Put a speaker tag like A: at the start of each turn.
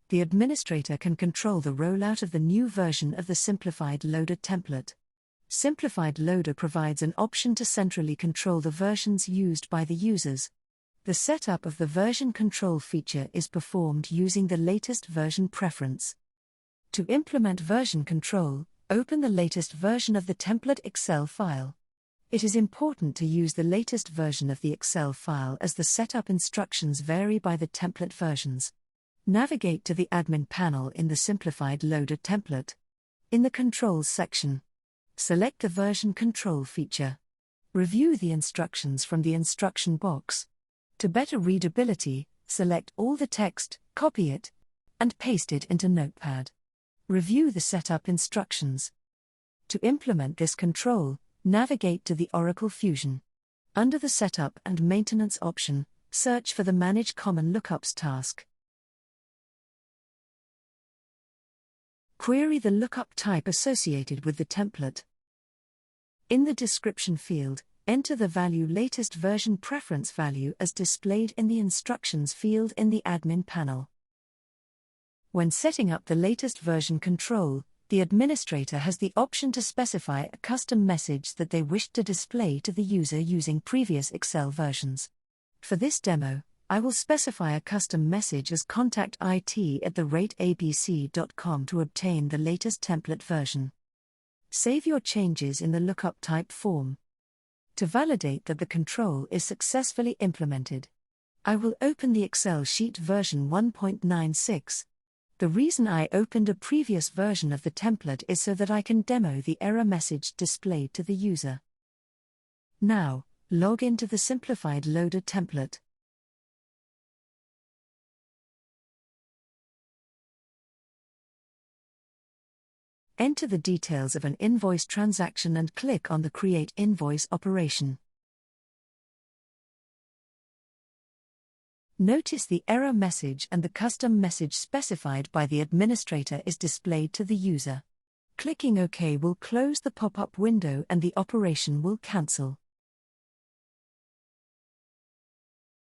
A: the administrator can control the rollout of the new version of the Simplified Loader template. Simplified Loader provides an option to centrally control the versions used by the users. The setup of the version control feature is performed using the latest version preference. To implement version control, open the latest version of the template Excel file. It is important to use the latest version of the Excel file as the setup instructions vary by the template versions. Navigate to the admin panel in the Simplified Loader template. In the Controls section, select the version control feature. Review the instructions from the instruction box. To better readability, select all the text, copy it, and paste it into Notepad. Review the setup instructions. To implement this control, navigate to the Oracle Fusion. Under the Setup and Maintenance option, search for the Manage Common Lookups task. Query the lookup type associated with the template. In the description field, enter the value latest version preference value as displayed in the instructions field in the admin panel. When setting up the latest version control, the administrator has the option to specify a custom message that they wish to display to the user using previous Excel versions. For this demo, I will specify a custom message as contact@abc.com to obtain the latest template version. Save your changes in the lookup type form. To validate that the control is successfully implemented, I will open the Excel sheet version 1.96. The reason I opened a previous version of the template is so that I can demo the error message displayed to the user. Now, log into the Simplified Loader template. Enter the details of an invoice transaction and click on the Create Invoice operation. Notice the error message and the custom message specified by the administrator is displayed to the user. Clicking OK will close the pop-up window and the operation will cancel.